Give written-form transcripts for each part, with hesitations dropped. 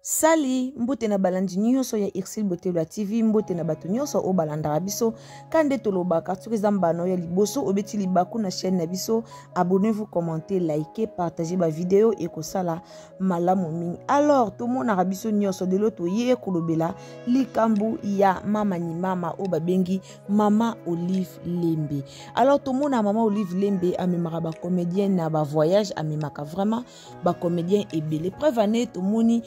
Sali mbote na balandi nyonso ya Irsil Botelo TV mbote na bato nyonso o balandaka biso kande tolobaka soki eza mbano ya liboso obeti libaku na chaîne na biso abonnez-vous, commentez, likez, partagez ba vidéo et kosala malamu mingi. Alors tomonaka biso nyonso de l'autre ye kolobela likambu ya mama ni mama o babengi Mama Olive Lembe. Alors tomona Mama Olive Lembe amemaka ba comédienne na ba voyage amemaka vraiment ba comédien ebele preuve ane tomoni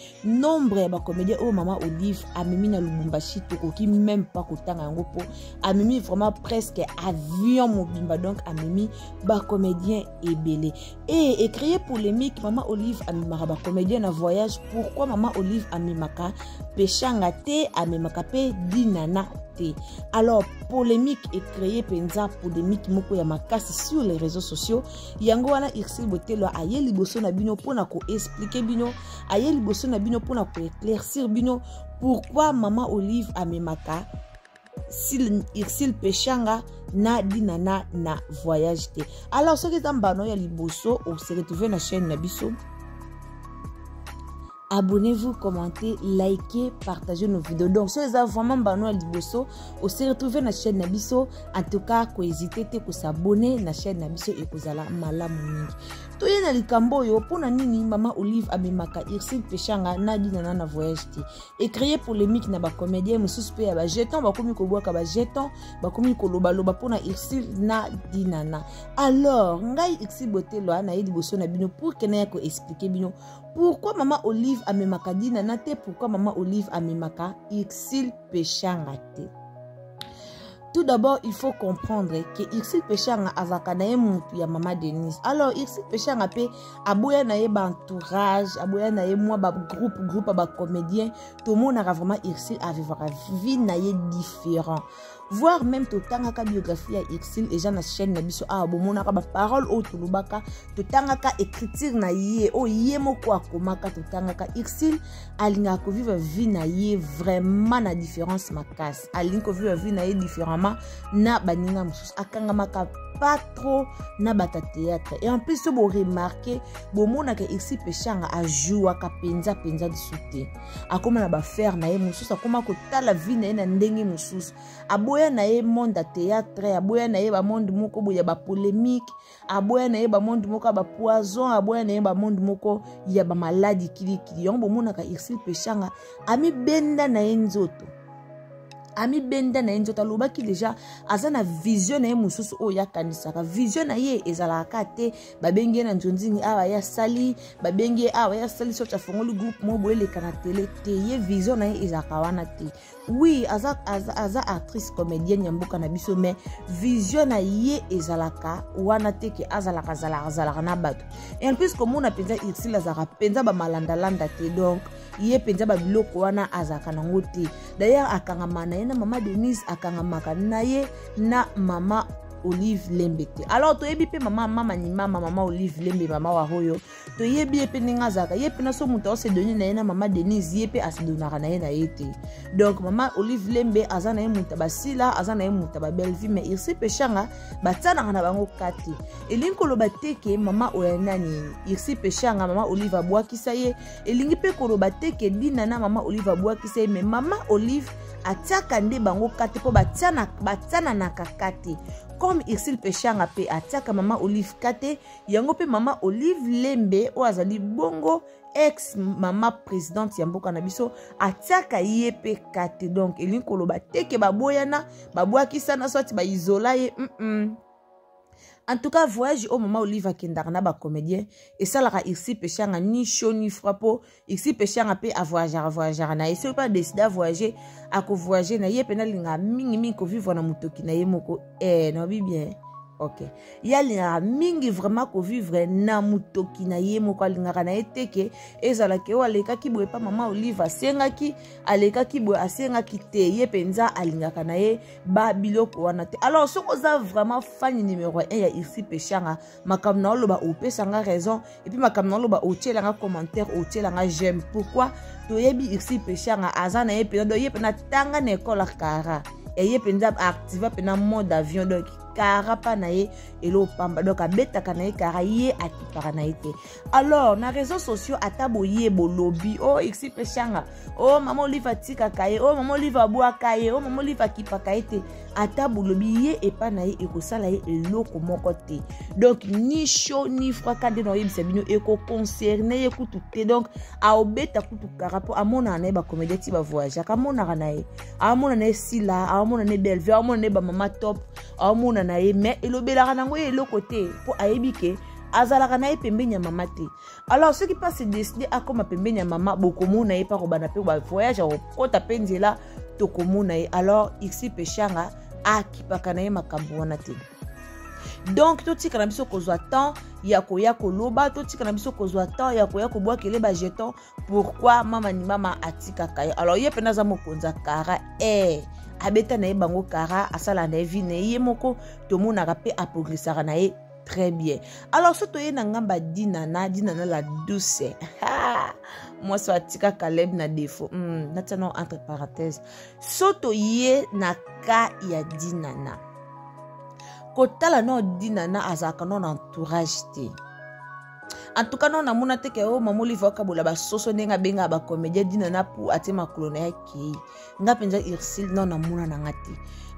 nombre ya ba comédien o Mama Olive amemi na Lubumbashi tokoki même pas kotanga yango po amemi vraiment presque avion mobimba, donc amemi ba comédien ebele et créer polémique. Mama Olive amemaka ba comédien na voyage, pourquoi Mama Olive amemaka pechanga te amemaka pe dinana te. Alors polémique et créer penza polémique moko ya makasi sur les réseaux sociaux yango wana Irsil Botelo aye liboso na bino pona ko expliquer bino, aye liboso na bino pona ko éclaircir bino pourquoi Mama Olive amemaka Irsil pechanga na dinana na voyage te. Alors ce qui est en bano ya liboso on se retrouve na chaîne na biso. Abonnez-vous, commentez, likez, partagez nos vidéos. Donc, si vous avez vraiment besoin de liboso, vous se retrouvez na chaîne Nabiso. En tout cas, ko hésitez te s'abonner na chaîne Nabiso et ko zala malamu mingi. Toye na likambo yo pona nini Mama Olive amemaka Irsil pechanga na dinana na voyage te. Et créer polémique na ba comédien mususu pe ya ba jeton ba komi ko bwaka ba jeton ba komi ko loba loba pona Irsil na dinana. Alors, ngai Irsil Botelo na liboso na bino pour que na ko expliquer bino pourquoi Mama Olive amemaka dinana te, pourquoi Mama Olive amemaka Irsil pechanga te. Tout d'abord, il faut comprendre que Irsil pechanga azaka na ye mutu ya Mama Denise. Alors Irsil pechanga pe aboya na ye ba entourage, aboya na ye moi ba groupe ba comédien, tout le monde a vraiment Irsil a vivre vie na ye différent. Voir même totangaka biographie ya Irsil et na chaîne na biso a bomonaka ba parole o tulubaka totangaka écriture na ye o ye moko akomaka totangaka Irsil alinga ko vivre vie na ye vraiment na différence makasi, alinga ko vivre vie na ye différemment na baninga mususu akangamaka pas trop na bata théâtre. Et en plus vous remarquez bomona que Irsil pechanga a joué ka penza de soute akoma na ba faire na ye mususu akoma ko tala vie na ye na ndenge mususu aboya na ye monde théâtre, aboya na ye ba monde moko boya ba polémique, aboya na ye ba monde moko ba poison, aboya na ye ba monde moko ya ba maladie kili yango bomona ka Irsil pechanga ami benda na ye nzoto. Ami benda na nzoto alobaki déjà azana vision na ye mususu o ya kanisaka vision na ye ezalaka te babenge na nzonzingi awa ya sali babenge awa ya sali so cha fongoli groupe mo boele kana télé te ye vision na ye ezaka wana te. Oui aza actrice comédienne yamboka na biso mais vision na ye ezalaka wana te ke azalaka na bato. Et en plus comme on a penza Irsil azaka penza ba malanda landa te, donc ye penza ba biloko wana azaka nango te. D'ailleurs akangama na ye na Mama Denise akangamaka na ye na Mama Olive Lembe te. Alors toyebi pe mama ni Mama Olive Lembe mama wa hoyo toyebi pe ninga zaka ye pe na so muta se donner na ye na Mama Denise ye pe asidonaka na ye na ye te. Donc Mama Olive Lembe azana ye muta basila azana ye muta ba belle vie, mais Irsil pechanga batana na bango kati elingi koloba te ke mama oyanani Irsil pechanga Mama Olive abwakisa ye elingi pe koloba te ke dinana Mama Olive abwakisa ye, mais Mama Olive atiaka nde bango kati po batana na kakati comme Irsil pechanga pe atiaka Mama Olive kate yango pe Mama Olive Lembe o azali bongo ex mama présidente ya mboka na biso atiaka ye pe kate. Donc elingi koloba teke baboyana babwakisana sorti ba isola ye En tout cas, voyage au Mama Olive akendaka na ba comédien et ça la Irsil pechanga ni chaud ni froid po Irsil pechanga pe a voyager na essaye pas décider à voyager à ko voyager na ye pena linga mingi ko vivre na mutoki na ye moko no bi bien. Ok. Ya linga mingi vraiment ko vivre na mutoki na ye moko linga na eteke ezala ke waleka ki boye pa Mama Olive asengaki aleka ki boye asengaki te ye penza alinga na ye ba biloko wana te. Alors ce qu'on a vraiment fan numéro 1 ya Irsil pechanga makam na loba opesanga raison et puis makam na loba otielanga commentaire otielanga j'aime. Pourquoi toyebi Irsil pechanga azana ye pena do ye pena tanga na école kara et ye penza activa pena mode avion, donc kara pa na ye elo pamba donc abetaka na ye kara ye akipaka na ye te. Alors na réseaux sociaux ata boye bolobi oh ixi peshanga oh maman Olive atikaka ye oh maman Olive abwaka ye oh maman Olive akipaka ye te ata bolobi ye epa na ye ekosala ye eloko moko te. Donc ni chaud ni froid kande no yebisa bino eko concerné ye kutu te. Donc aobeta kutu kara po amona na ye ba comédie ti ba voyage akamona na ye amona na ye sila amona na ye Bellevue amona na ye ba mama top amona na ye mais elobelaka nango ye eloko te po ayebi ke azalaka na ye pembeni ya mama te. Alors ceux qui passent décider à comme pembeni ya mama bokomona ye pa ko bana pe ba voyage okota pe nzela tokomona ye. Alors ixi peshanga akipaka na ye makambo wana te. Donc totika na biso kozwa temps ya koya koloba totika na biso kozwa temps ya koya kobwakele ba jeton pourquoi mama ni mama atikaka ye. Alors ye pena za mokonza kara abeta na ye bango kara asala na vie na ye moko tomonaka pe apogrisaka na ye très bien. Alors soto ye na ngamba dinana la douce moi so atika Caleb na défaut natano entre parenthèses soto ye na ka ya dinana kotala no dinana azaka non entourage te. En tout cas non namuna te ke o maman Olive ka bola ba soso nenga benga ba comédien dinana pour atema kolona yake nga penza Ursule non namuna na ngati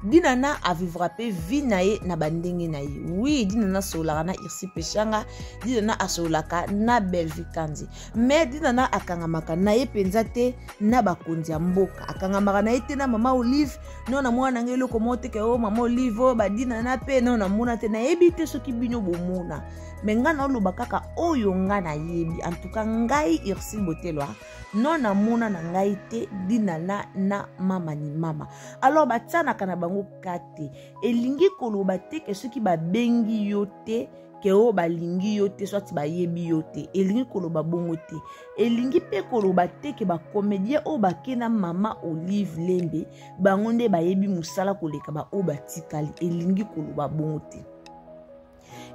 dinana a vivra pe vie na ye na bandenge na ye. Oui dinana solaka na Ursule peshanga dinana asolaka na Bellevue kandi mais dinana akangamaka na ye penza te na bakonzi ya mboka akangamaka na ye te na maman Olive non na mwana ngelo komote ke o maman Olive ba dinana pe non namuna te na yebi te soki bino bomona mais nga na loba kaka oyo nga na yebi. En tout cas ngai Ursule Botelwa non namuna na ngai te dinana na mama ni mama. Alors batsana kana bango kate elingi koloba te ke soki babengi yo te ke o balingi yo te soit bayebi yo te elingi koloba bongo te elingi pe koloba te ke ba comédien o bakena mama Olive Lembe bango nde bayebi musala koleka ba o batikali elingi koloba bongo te.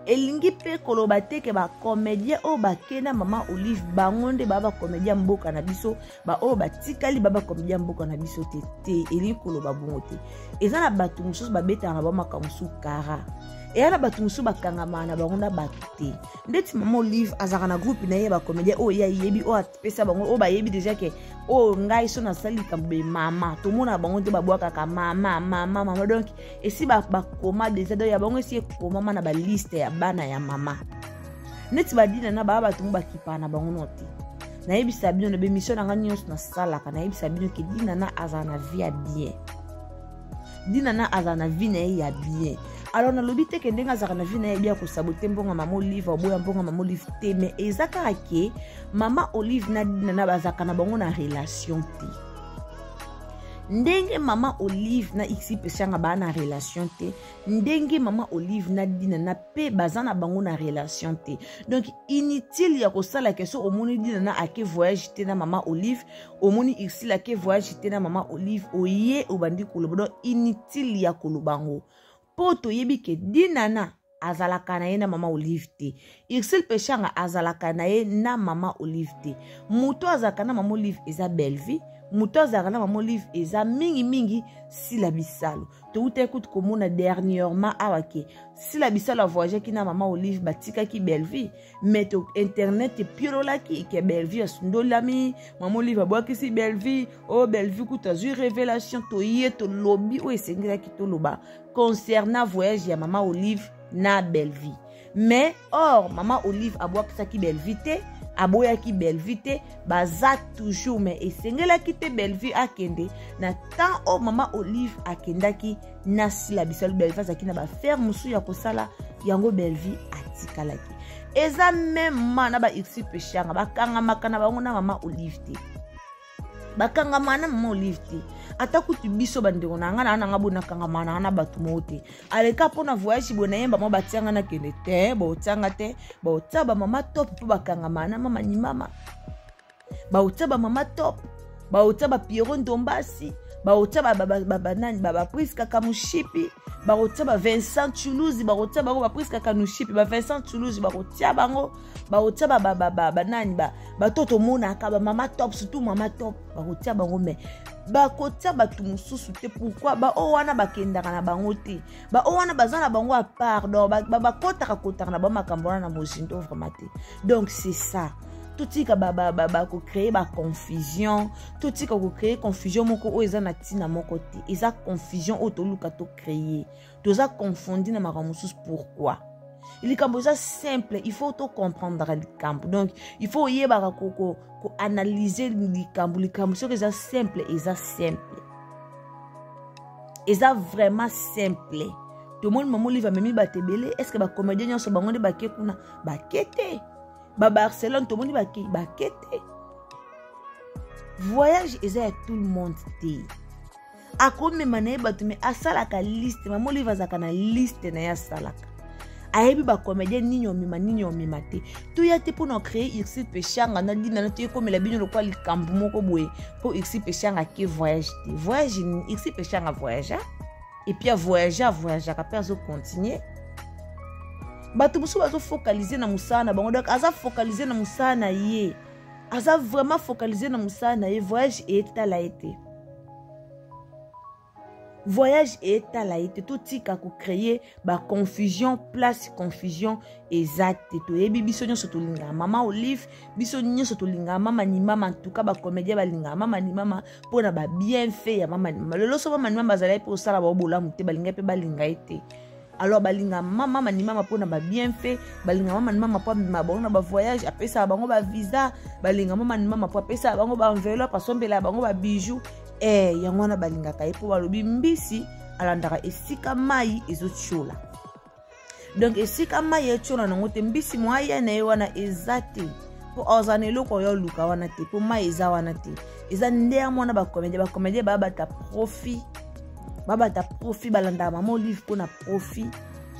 Elingi pe koloba te ke ba comédien o bakena mama Olive bangonde baba comédien mboka na biso ba o batikali baba comédien mboka na biso te elingi koloba bongo te. Eza na batu mususu babeta na ba makamusu kara et na batu mususu bakangama na bango na batu te. Ndeti mama Olive azaka na groupe na ye ba comédien o ya yebi o atpesa bango o ba yebi déjà ke o ngai so na sali kambe mama to mona bango te babwaka ka mama donc esi ba koma déjà do ya bango esi koma na ba liste ya bana ya mama neti badina na ba batu bakipa na bango note na yebisa bino na be mission na ngani nyonso na sala kana yebisa bino ke dina na azana vie bien dina na azana vie na ya bien. Alors na lobite ke ndenga zaka na vie na bien ko saboter mbonga mama Olive oboya mbonga mama Olive te mais ezaka ke mama Olive na dina na bazaka na bango na relation te. Ndenge mama Olive na ixi peshanga ba na relation te ndenge mama Olive na dina na pe bazana bango na relation te. Donc inutile ya kosala keso omoni dina na ake voyage te na mama Olive omoni ixi la ke voyage te na mama Olive oye obandi koloba donc inutile ya kolobango poto yebi ke dinana azalaka na ye na mama Olive te Ursule peshanga azalaka na ye na mama Olive te muto azalaka na mama Olive eza Bellevue muto azalaka na mama Olive eza mingi sila bisalo to uta écoute komona dernièrement awake sila bisalo a voyagé ki na mama Olive batika ki Bellevue mais to internet e piolola ki ke Bellevue asundolami mama Olive abwaki si Bellevue o Bellevue kuta zu révélation to ye to lobby o esengela ki to loba concernant voyage ya mama Olive na Bellevue mais or mama Olive abwaki ki Bellevue te aboya ki Bellevue te baza toujours mais esengela ki te Bellevue akende na temps o mama Olive akendaki na sila bisalo Bellevue azaki na ba faire musu ya kosala yango Bellevue atikalaki eza même na ba Ursule peshanga bakanga makana bango na mama Olive te bakanga mana mama Olive te atakuti biso bandeko na nga na bona kanga mana na batu mote aleka pona voyage bona yemba mo batianga na kende te bo tanga te bo tsaba mama top po bakanga mana mama ni mama ba utsaba mama top ba utsaba Pierrot Ndombasi baotia banani Prise Kaka Mushipi, baotia Vincent Toulouse, baotia bango Prise Kaka Mushipi, Vincent Toulouse, baotia bango, baotia banani batoto monaka, mama top, surtout mama top, baotia bango mais bakotia batu mususu te. Pourquoi o wana bakendaka na bango te, o wana bazana bango à part, donc bakotaka na bango makambo na mozindo vraiment te. Donc c'est ça. Tout ce qui créer la confusion, tout ce qui créer confusion, moko o eza na tina moko te, eza confusion o to luka to créer, to za confondu na maramusus. Pourquoi? Il est simple, il faut tout comprendre le camp. Donc il faut y analyser le camp, ce que c'est simple, eza simple, eza vraiment simple. Tout le monde maman livre memi batebele, est-ce que ba comédien so bango de baké kuna bakete Barcelone, tout le monde va quitter. Voyage, ils à tout le monde. A comme mané batume a salaka liste, maman li va zakana liste na ya salaka. A yebi ba comédien ninyo mima te. Tout ya te pour nous créer ici péchanga na di na te comme la bino le quoi li kambu moko boye pour ici péchanga qui voyage te. Voyage ici péchanga voyage. Et puis voyager ka perso continuer. Batu musu bazo focaliser na musana bango, donc aza focaliser na musana ye, aza vraiment focaliser na musana ye. Voyage eta la été, voyage eta la été, tout tika ko créer ba confusion, place confusion exacte to yebi biso nyoso to linga mama Olive, biso nyoso to linga mama ni mama, en tout cas ba comédien ba linga mama ni mama pona ba bien fait ya mama ni mama. Lelo so mama ni mama bazala pe osala ba bola mute balinga pe balinga ete. Alors balinga mama ni mama pona ba bien fait, balinga mama ni mama po ma bona ba voyage, apesa bango ba visa, balinga mama ni mama po apesa bango ba enveloppe, asombela bango ba bijoux. Yango na balinga kai po balobi mbisi alandaka esika mai ezochola. Donc esika mai echola nango te mbisi moya na ye wana ezate po ozanelo ko yo luka wana te, po mai eza wana te. Eza ndea mwana ba comédien ba bata profit. Baba ta profit balanda maman Olive pour na profit.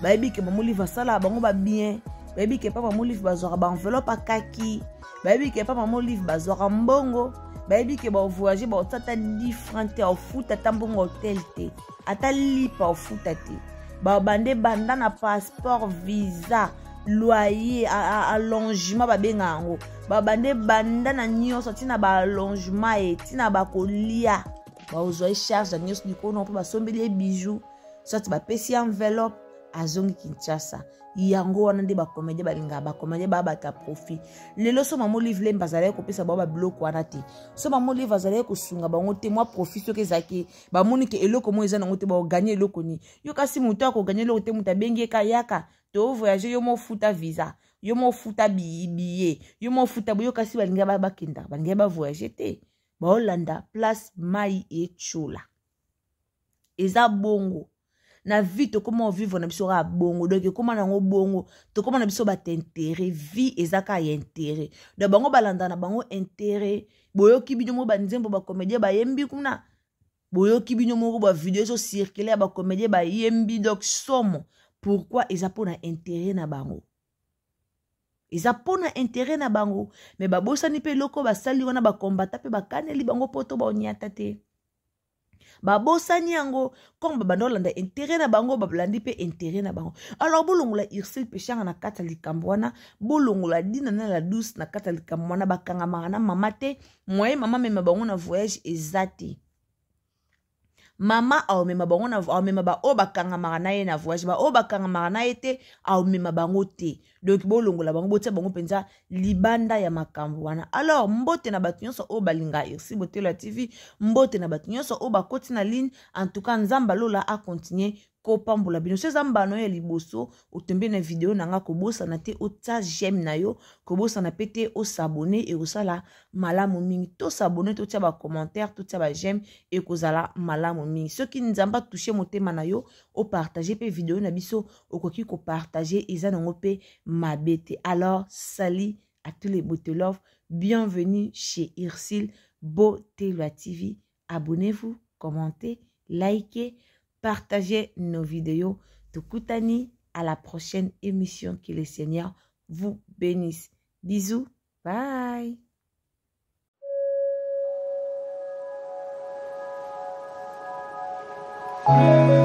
Baby que maman Olive sala bango ba bien. Baby que papa maman Olive bazora ba enveloppe kaki. Baby que papa maman Olive bazora mbongo. Baby que ba voyager ba tata différente au foot ata mbongo hotel te. Ata lipa au foot te. Ba bande banda na passeport, visa, loyer, allongement ba benga ngo. Ba bande banda na nyonso tina ba allongement et tina ba kolia. Ba ozoi charge da nyos du kono ba sombeli bijoux, soit ba pesi enveloppe azongi Kinshasa. Yango wana nde ba comédien balinga ba comédien ba ta profit. Lelo so maman Olive lemba zale ko pesa ba bloc wana te. So maman Olive zale ko sunga bango te moi profit so ke zaki ba moni ke eloko mo eza nango te ba gagner eloko ni. Yo kasi muto ko gagner eloko te muta bengi ka yaka. To voyager yo mo futa visa, yo mo futa billet, yo mo futa yo kasi balinga ba kinda, balinga ba voyager te. Baolanda place mai et chola. Eza bongo. Na vie to comment vivre na biso ra bongo. Donc comment na ngo bongo, to comment na biso ba t'intérêt, vie eza ka intérêt. De bango balanda na bango intérêt. Boyo kibinyo mo ba nzembo ba comédien ba yembi kuna. Boyo kibinyo mo ba vidéo so circuler ba comédien ba yembi donc somo. Pourquoi eza pona intérêt na bango? Ils apona intérêt na bango, mais babosa ni pe loko basali wana ba kombata pe bakaneli bango poto ba onyata te. Babosa ni yango comme babandolanda intérêt na bango bablandi pe intérêt na bango. Alors bolongola Irsil pechanga na kata likambo wana, bolongola dina na la douce na kata likambo wana bakanga na mama te, moye mama mema bango na voyage ezati. Mama au mema bango na au mema ba o bakanga marana ye na voyage ba o bakanga marana ete au mema bango te. Donc bolongo la bango botia bango penza libanda ya makambo wana. Alors mbote na batu nyonso o balinga Irsi Botelo TV, mbote na batu nyonso o bakoti na ligne. En tout cas nzamba lola a continuer ko pambola bino se zamba no ya liboso otembe na video nanga ko bosa na te o ta j'aime na yo ko bosa na pete o s'abonner et osala malamu mingi to s'abonner to tia ba commentaire to tia ba j'aime et kozala malamu mingi ceux qui nzamba toucher motema na yo o partager pe video na biso okoki ko partager eza nango pe mabete. Alors salut à tous les Botelov, bienvenue chez Irsil Botelo TV. Abonnez-vous, commentez, likez, partagez nos vidéos. Tukutani, à la prochaine émission. Que le Seigneur vous bénisse. Bisous. Bye. Thank you.